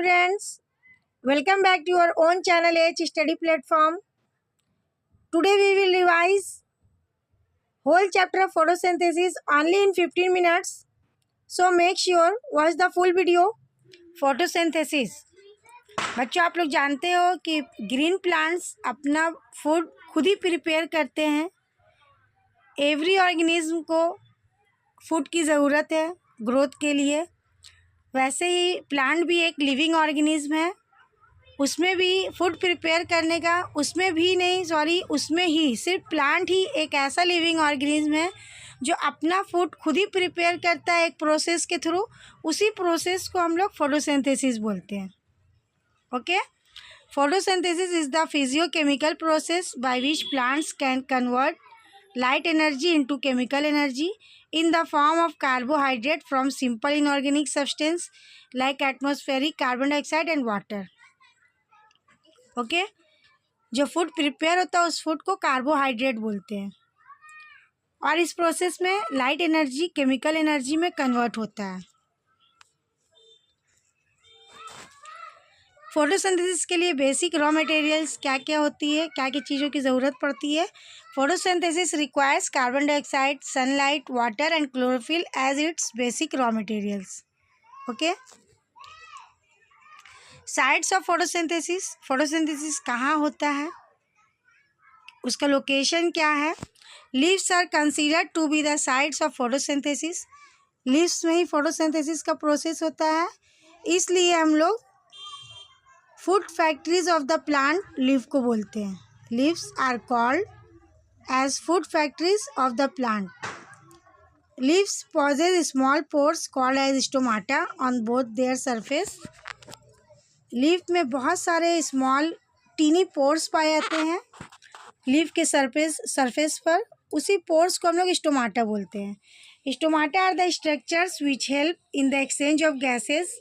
students, welcome back to your own channel H study platform. Today we will revise whole chapter of photosynthesis only in 15 minutes. So make sure watch the full video. photosynthesis बच्चों, आप लोग जानते हो कि green plants अपना food खुद ही prepare करते हैं। एवरी ऑर्गेनिज्म को फूड की ज़रूरत है ग्रोथ के लिए। वैसे ही प्लांट भी एक लिविंग ऑर्गेनिज्म है, उसमें भी फूड प्रिपेयर करने का उसमें ही सिर्फ प्लांट ही एक ऐसा लिविंग ऑर्गेनिज्म है जो अपना फूड खुद ही प्रिपेयर करता है एक प्रोसेस के थ्रू। उसी प्रोसेस को हम लोग फोटोसिंथेसिस बोलते हैं। Okay, photosynthesis is the physiochemical process by which plants can convert light energy into chemical energy in the form of carbohydrate from simple inorganic substance like atmospheric carbon dioxide and water. Okay, जो food prepare होता है उस food को carbohydrate बोलते हैं और इस process में लाइट एनर्जी केमिकल एनर्जी में कन्वर्ट होता है। फोटोसिंथेसिस के लिए बेसिक रॉ मटेरियल्स क्या क्या होती है, क्या क्या चीज़ों की ज़रूरत पड़ती है। Photosynthesis requires carbon dioxide, sunlight, water and chlorophyll as its basic raw materials. Okay, sites of photosynthesis, photosynthesis कहाँ होता है, उसका लोकेशन क्या है। Leaves are considered to be the sites of photosynthesis. Leaves में ही फोटोसिंथेसिस का प्रोसेस होता है, इसलिए हम लोग food factories of the plant leaf को बोलते हैं। Leaves are called as food factories of the plant. Leaves possess small pores called as stomata on both their surface. Leaf में बहुत सारे स्मॉल टीनी पोर्स पाए जाते हैं लीफ के सरफेस पर। उसी पोर्स को हम लोग स्टोमाटा बोलते हैं। Stomata are the structures which help in the exchange of gases.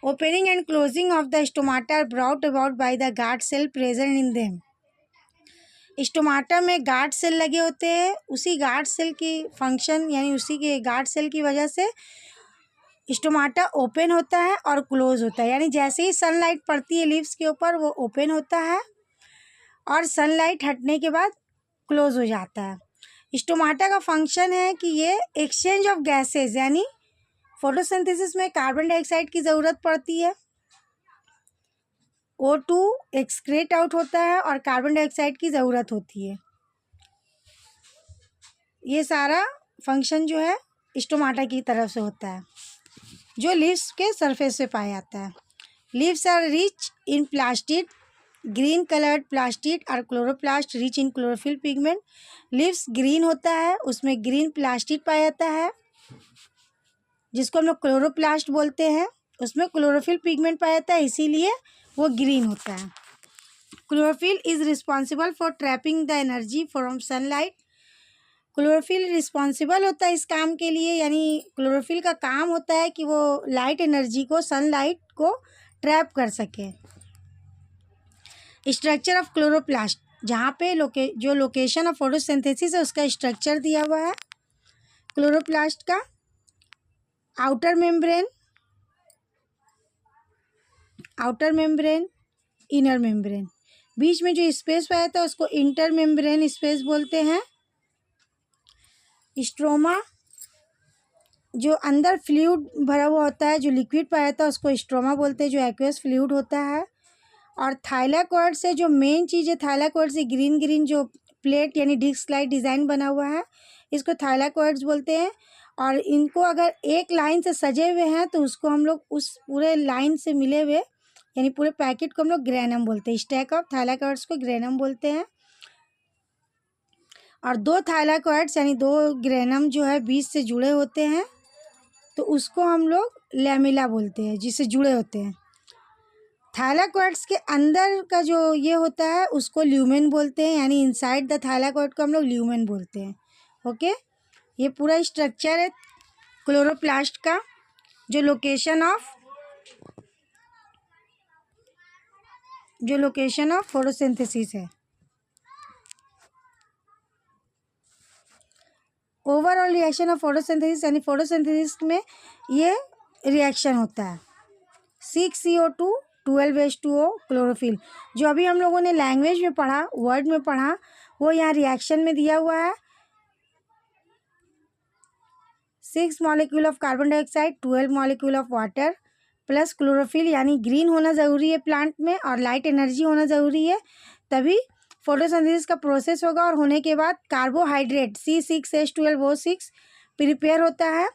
Opening and closing of the stomata are brought about by the guard cell present in them. Stomata में guard cell लगे होते हैं, उसी guard cell की function यानी उसी के guard cell की वजह से स्टोमाटा ओपन होता है और क्लोज होता है। यानी जैसे ही सनलाइट पड़ती है लीव्स के ऊपर वो ओपन होता है और सनलाइट हटने के बाद क्लोज हो जाता है। स्टोमाटा का फंक्शन है कि ये एक्सचेंज ऑफ गैसेस, यानी फोटोसिंथेसिस में कार्बन डाइऑक्साइड की ज़रूरत पड़ती है, O2 एक्सक्रेट आउट होता है और कार्बन डाइऑक्साइड की ज़रूरत होती है। ये सारा फंक्शन जो है स्टोमाटा की तरफ से होता है जो लीव्स के सरफेस पे पाया जाता है। Leaves are rich in plastid, green coloured plastid और chloroplast rich in chlorophyll pigment. Leaves green होता है, उसमें ग्रीन प्लास्टिड पाया जाता है जिसको हम लोग क्लोरोप्लास्ट बोलते हैं। उसमें क्लोरोफिल पिगमेंट पाया जाता है, इसीलिए वो ग्रीन होता है। Chlorophyll is responsible for trapping the energy from sunlight. Chlorophyll responsible होता है इस काम के लिए, यानी क्लोरोफिल का काम होता है कि वो लाइट एनर्जी को, सनलाइट को ट्रैप कर सके। स्ट्रक्चर ऑफ क्लोरोप्लास्ट, जहाँ पे जो लोकेशन ऑफ फोटोसिंथेसिस है उसका स्ट्रक्चर दिया हुआ है। क्लोरोप्लास्ट का आउटर मेम्ब्रेन, इनर मेम्ब्रेन, बीच में जो स्पेस पाया था उसको इंटर मेम्ब्रेन स्पेस बोलते हैं। स्ट्रोमा, जो अंदर फ्लूइड भरा हुआ होता है, जो लिक्विड पाया था उसको स्ट्रोमा बोलते हैं, जो एक्वस फ्लूइड होता है। और थाइलाकॉइड से जो मेन चीज़ है, थाइलाकॉइड से ग्रीन जो प्लेट यानी डिस्क लाइक डिज़ाइन बना हुआ है, इसको थाइलाकॉइड्स बोलते हैं। और इनको अगर एक लाइन से सजे हुए हैं तो उसको हम लोग उस पूरे लाइन से मिले हुए यानी पूरे पैकेट को हम लोग ग्रेनम बोलते हैं। स्टैक ऑफ थाइलाकॉइड्स को ग्रेनम बोलते हैं। और दो थाइलाकॉइड्स यानी दो ग्रेनम जो है बीच से जुड़े होते हैं तो उसको हम लोग लैमेला बोलते हैं, जिससे जुड़े होते हैं। थाइलाकॉइड्स के अंदर का जो ये होता है उसको ल्यूमेन बोलते हैं, यानी इनसाइड द थाइलाकॉइड को हम लोग ल्यूमेन बोलते हैं। ओके, ये पूरा स्ट्रक्चर है क्लोरोप्लास्ट का। जो लोकेशन ऑफ फोटोसिंथेसिस है। ओवरऑल रिएक्शन ऑफ फोटोसिंथेसिस, यानी फोटोसिंथेसिस में ये रिएक्शन होता है। 6CO2 12H2O chlorophyll. जो अभी हम लोगों ने लैंग्वेज में पढ़ा, वर्ड में पढ़ा, वो यहाँ रिएक्शन में दिया हुआ है। 6 molecule of carbon dioxide, 12 molecule of water plus chlorophyll, यानी ग्रीन होना ज़रूरी है प्लांट में और लाइट एनर्जी होना ज़रूरी है, तभी फोटोसिंथेसिस का प्रोसेस होगा। और होने के बाद कार्बोहाइड्रेट C6H12O6 प्रिपेयर होता है।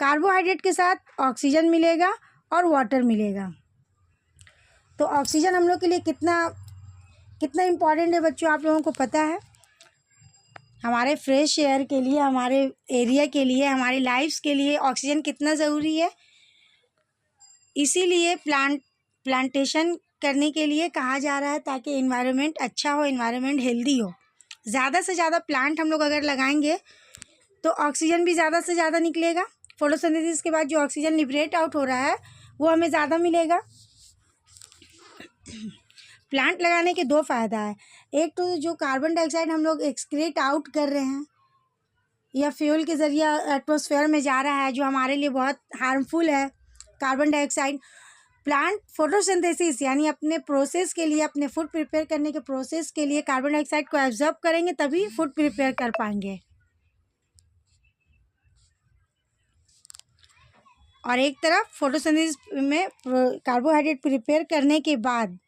कार्बोहाइड्रेट के साथ ऑक्सीजन मिलेगा और वाटर मिलेगा। तो ऑक्सीजन हम लोग के लिए कितना कितना इम्पॉर्टेंट है बच्चों, आप लोगों को पता है। हमारे फ्रेश एयर के लिए, हमारे एरिया के लिए, हमारी लाइफ्स के लिए ऑक्सीजन कितना ज़रूरी है। इसीलिए प्लांटेशन करने के लिए कहा जा रहा है, ताकि इन्वायरमेंट अच्छा हो, इन्वायरमेंट हेल्दी हो। ज़्यादा से ज़्यादा प्लांट हम लोग अगर लगाएंगे तो ऑक्सीजन भी ज़्यादा से ज़्यादा निकलेगा। फोटोसिंथेसिस के बाद जो ऑक्सीजन लिबरेट आउट हो रहा है वो हमें ज़्यादा मिलेगा। प्लांट लगाने के दो फ़ायदा है। एक तो जो कार्बन डाइऑक्साइड हम लोग एक्सक्रीट आउट कर रहे हैं या फ्यूल के ज़रिए एटमॉस्फेयर में जा रहा है, जो हमारे लिए बहुत हार्मफुल है कार्बन डाइऑक्साइड, प्लांट फोटोसिंथेसिस यानी अपने प्रोसेस के लिए, अपने फूड प्रिपेयर करने के प्रोसेस के लिए कार्बन डाइऑक्साइड को एब्जॉर्ब करेंगे, तभी फूड प्रिपेयर कर पाएंगे। और एक तरफ फोटोसिंथेसिस में कार्बोहाइड्रेट प्रिपेयर करने के बाद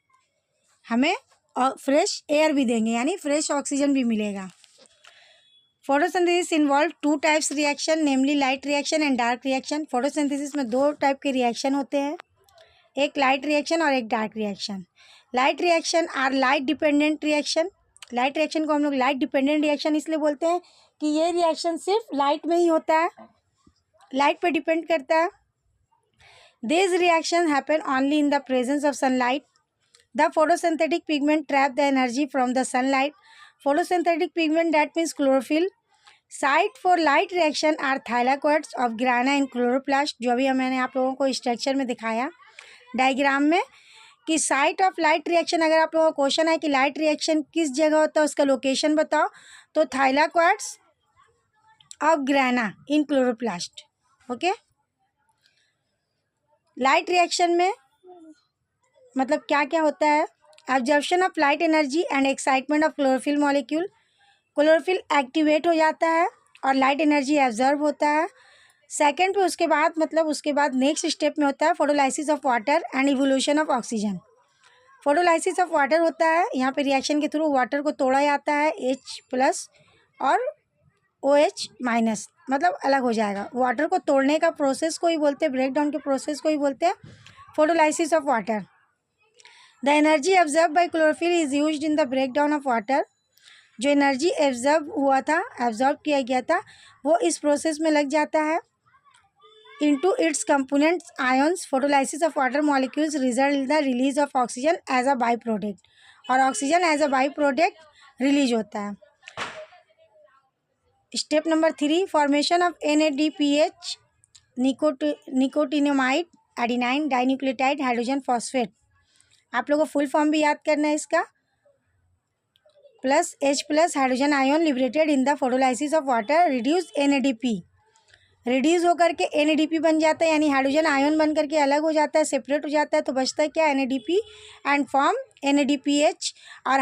हमें फ्रेश एयर भी देंगे, यानी फ्रेश ऑक्सीजन भी मिलेगा। Photosynthesis involve two types reaction, namely light reaction and dark reaction. Photosynthesis में दो टाइप के रिएक्शन होते हैं, एक लाइट रिएक्शन और एक dark reaction. Light reaction are light dependent reaction. Light reaction को हम लोग लाइट डिपेंडेंट रिएक्शन इसलिए बोलते हैं कि ये रिएक्शन सिर्फ लाइट में ही होता है, लाइट पे डिपेंड करता है। These reactions happen only in the presence of sunlight. The photosynthetic pigment trap the energy from the sunlight. Photosynthetic pigment, that means chlorophyll. Site for light reaction are thylakoids of grana and chloroplast. जो अभी मैंने आप लोगों को structure में दिखाया diagram में कि साइट ऑफ लाइट रिएक्शन, अगर आप लोगों को क्वेश्चन है कि लाइट रिएक्शन किस जगह होता है, उसका लोकेशन बताओ, तो thylakoids of grana in chloroplast. Okay, light reaction में मतलब क्या क्या होता है? Absorption of light energy and excitement of chlorophyll molecule. Chlorophyll activate हो जाता है और लाइट एनर्जी एब्जॉर्ब होता है। सेकंड पे उसके बाद नेक्स्ट स्टेप में होता है photolysis of water and evolution of oxygen. Photolysis of water होता है, यहाँ पे रिएक्शन के थ्रू वाटर को तोड़ा जाता है, H+ और OH-, मतलब अलग हो जाएगा। वाटर को तोड़ने का प्रोसेस को ही बोलते हैं, ब्रेक डाउन के प्रोसेस को ही बोलते हैं photolysis of water. The energy absorb by chlorophyll is used in the break down of water. जो एनर्जी एब्जॉर्ब किया गया था, वो इस प्रोसेस में लग जाता है into its components ions. Photolysis of water molecules result in the release of oxygen as a byproduct, और oxygen as a byproduct release होता है। Step number 3, formation of NADPH, nicotinamide adenine dinucleotide hydrogen phosphate. आप लोगों को full form भी याद करना है इसका। Plus H+ hydrogen ion liberated in the photolysis of water reduce NADP, reduce होकर के NADP बन जाता है, यानी हाइड्रोजन आयन बन करके अलग हो जाता है, सेपरेट हो जाता है, तो बचता है क्या? NADP and form NADPH। और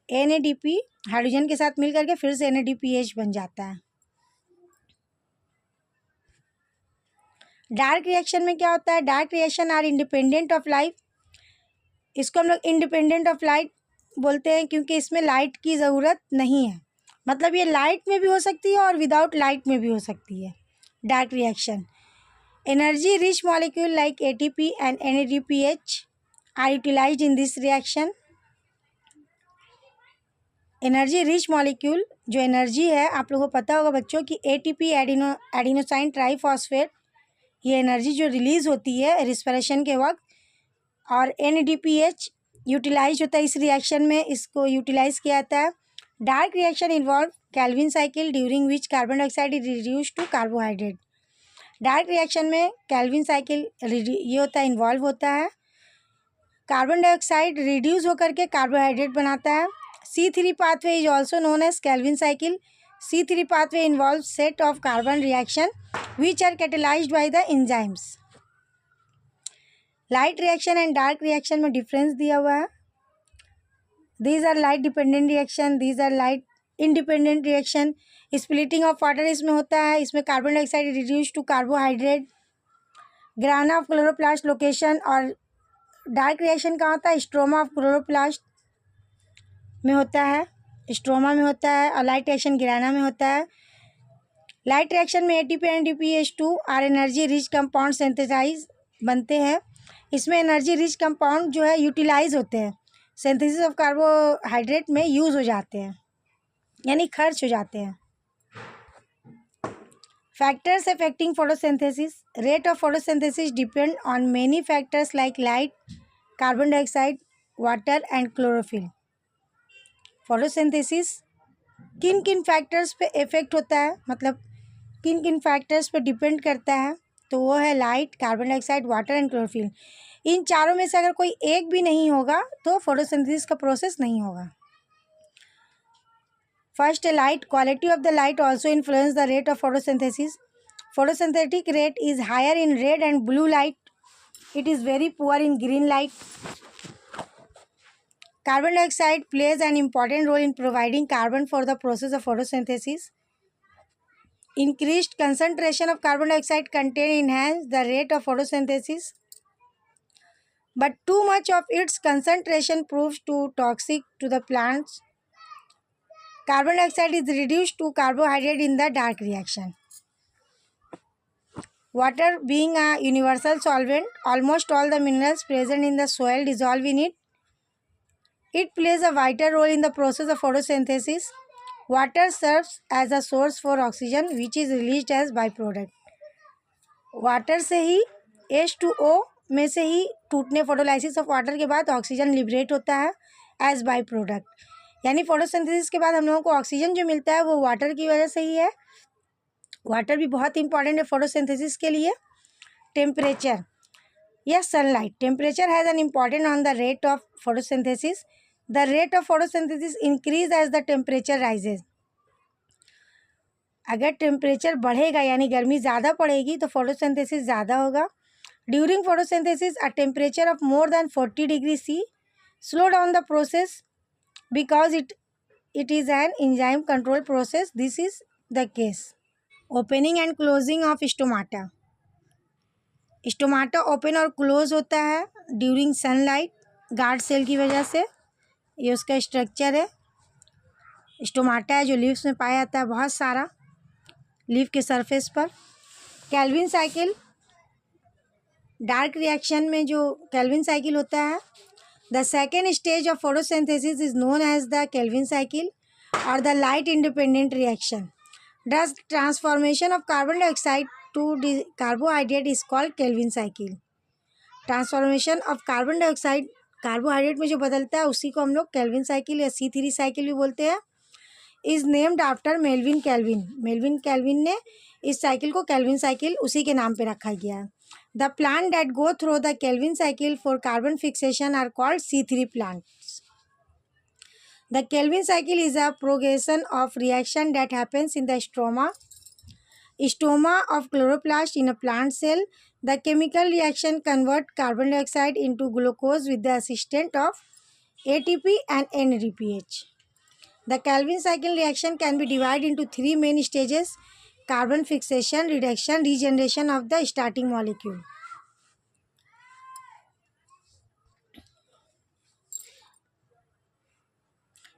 NADP हाइड्रोजन के साथ मिल करके फिर से NADPH बन जाता है। डार्क रिएक्शन में क्या होता है? Dark reaction are independent of light. इसको हम लोग इंडिपेंडेंट ऑफ लाइट बोलते हैं क्योंकि इसमें लाइट की ज़रूरत नहीं है, मतलब ये लाइट में भी हो सकती है और विदाउट लाइट में भी हो सकती है। Dark reaction, energy rich molecule like ATP and NADPH are utilized in this reaction. Energy rich molecule, जो एनर्जी है, आप लोगों को पता होगा बच्चों कि ATP एडिनोसाइन ट्राईफॉस्फेट, ये एनर्जी जो रिलीज़ होती है रिस्पिरेशन के वक्त, और NADPH यूटिलाइज होता है इस रिएक्शन में, इसको यूटिलाइज किया जाता है। Dark reaction involve Calvin cycle during which carbon dioxide is reduce to carbohydrate. Dark reaction में कैल्विन साइकिल ये होता है, इन्वॉल्व होता है। कार्बन डाइऑक्साइड रिड्यूस होकर के कार्बोहाइड्रेट बनाता है। C3 pathway is also known as Calvin cycle. C3 pathway involves set of carbon reaction which are catalyzed by the enzymes. Light reaction and dark reaction में difference दिया हुआ है. These are light dependent reaction, these are light independent reaction. Splitting of water इसमें होता है. इसमें carbon dioxide reduce to carbohydrate. Grana of chloroplast location. और dark reaction कहाँ होता है? स्ट्रोमा ऑफ क्लोरोप्लास्ट में होता है, स्ट्रोमा में होता है. और लाइट रिएक्शन ग्राना में होता है. लाइट रिएक्शन में एटीपी एंड डीपीएच2 और एनर्जी रिच कंपाउंड सिंथेसाइज बनते हैं. इसमें एनर्जी रिच कंपाउंड जो है यूटिलाइज होते हैं, सिंथेसिस ऑफ कार्बोहाइड्रेट में यूज़ हो जाते हैं, यानी खर्च हो जाते हैं. Factors affecting photosynthesis. Rate of photosynthesis depend on many factors like light, carbon dioxide, water and chlorophyll. Photosynthesis किन किन फैक्टर्स पे इफेक्ट होता है, मतलब किन किन फैक्टर्स पे डिपेंड करता है, तो वो है light, carbon dioxide, water and chlorophyll. इन चारों में से अगर कोई एक भी नहीं होगा तो फोटोसिंथेसिस का प्रोसेस नहीं होगा. फर्स्ट है light. Quality of the light also influence the rate of photosynthesis. Photosynthetic rate is higher in red and blue light. It is very poor in green light. Carbon dioxide plays an important role in providing carbon for the process of photosynthesis. Increased concentration of carbon dioxide content enhance the rate of photosynthesis, but too much of its concentration proves too toxic to the plants. Carbon dioxide is reduced to carbohydrate in the dark reaction. Water being a universal solvent, almost all the minerals present in the soil dissolve in it. It plays a vital role in the process of photosynthesis. Water serves as a source for oxygen which is released as byproduct. Water से ही H2O में से ही टूटने photolysis of water के बाद oxygen liberate होता है as by product. यानी photosynthesis के बाद हम लोगों को ऑक्सीजन जो मिलता है वो वाटर की वजह से ही है. वाटर भी बहुत इंपॉर्टेंट है फोटोसिंथेसिस के लिए. टेम्परेचर या sunlight. Temperature has an important on the rate of photosynthesis. The rate of photosynthesis increase as the temperature rises. अगर टेम्परेचर बढ़ेगा यानी गर्मी ज़्यादा पड़ेगी तो फोटोसिंथेसिस ज़्यादा होगा. During photosynthesis a temperature of more than 40 degree C slow down the process because it is an enzyme control process. This is the case. Opening and closing of stomata. Stomata open और close होता है during sunlight, guard cell की वजह से. ये उसका structure है. Stomata है जो लीव्स में पाया जाता है बहुत सारा लीफ के सरफेस पर. Calvin cycle. डार्क रिएक्शन में जो केल्विन साइकिल होता है, the second stage of photosynthesis is known as the Calvin cycle और the light independent reaction. The transformation of carbon dioxide to carbohydrate is called Calvin cycle. Transformation of carbon dioxide carbohydrate में जो बदलता है उसी को हम लोग Calvin cycle या C3 साइकिल भी बोलते हैं. Is named after Melvin kelvin. Melvin kelvin ने इस साइकिल को केल्विन साइकिल उसी के नाम पे रखा गया है. The plant that go through the Calvin cycle for carbon fixation are called C3 plants. The Calvin cycle is a progression of reaction that happens in the stoma of chloroplast in a plant cell. The chemical reaction convert carbon dioxide into glucose with the assistance of ATP and NADPH. The Calvin cycle reaction can be divided into three main stages: carbon fixation, reduction, regeneration of the starting molecule.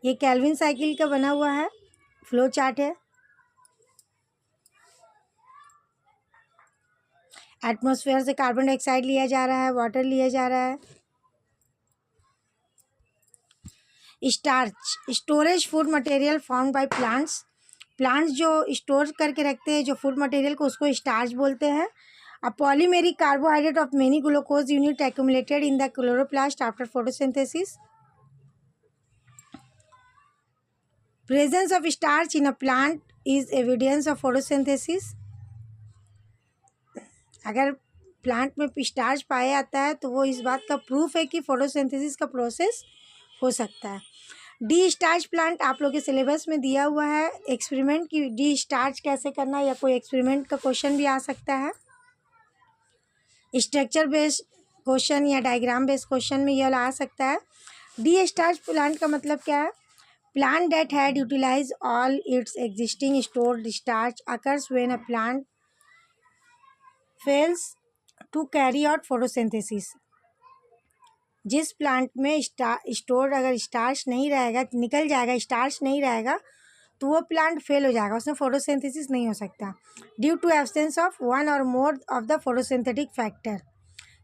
ये Calvin cycle का बना हुआ है flow chart है. Atmosphere से carbon dioxide लिया जा रहा है, वाटर लिया जा रहा है. Starch. Storage food material form by plants. Plants जो स्टोर करके रखते हैं जो फूड मटेरियल को उसको स्टार्च बोलते हैं. A polymeric carbohydrate of many glucose unit accumulated in the chloroplast after photosynthesis. Presence of starch in a plant is evidence of photosynthesis. अगर प्लांट में स्टार्च पाया जाता है तो वो इस बात का प्रूफ है कि फोटोसिंथेसिस का प्रोसेस हो सकता है. डी स्टार्च प्लांट आप लोग के सिलेबस में दिया हुआ है एक्सपेरिमेंट की डी स्टार्च कैसे करना, या कोई एक्सपेरिमेंट का क्वेश्चन भी आ सकता है। स्ट्रक्चर बेस्ड क्वेश्चन या डायग्राम बेस्ड क्वेश्चन में यह आ सकता है। डी स्टार्च प्लांट का मतलब क्या है? Plant that had utilize all its existing stored starch occurs when a plant fails to carry out photosynthesis. जिस प्लांट में स्टोर अगर स्टार्च नहीं रहेगा, निकल जाएगा, स्टार्च नहीं रहेगा, तो वो प्लांट फेल हो जाएगा, उसमें फोटोसिंथेसिस नहीं हो सकता। Due to absence of one और more of the photosynthetic factor,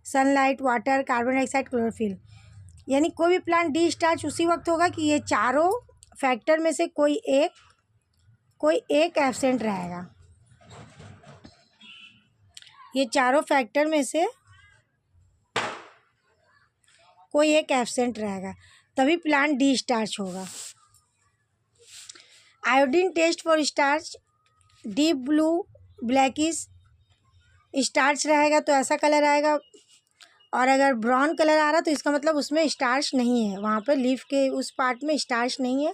sunlight, water, carbon dioxide, chlorophyll. यानी कोई भी प्लांट डी स्टार्च उसी वक्त होगा कि ये चारों फैक्टर में से कोई एक एब्सेंट रहेगा। ये चारों फैक्टर में से कोई एक एब्सेंट रहेगा, तभी प्लांट डी स्टार्च होगा। Iodine test for starch, deep blue, blackish. Starch रहेगा तो ऐसा कलर आएगा, और अगर ब्राउन कलर आ रहा तो इसका मतलब उसमें स्टार्च नहीं है, वहाँ पर लीफ के उस पार्ट में स्टार्च नहीं है,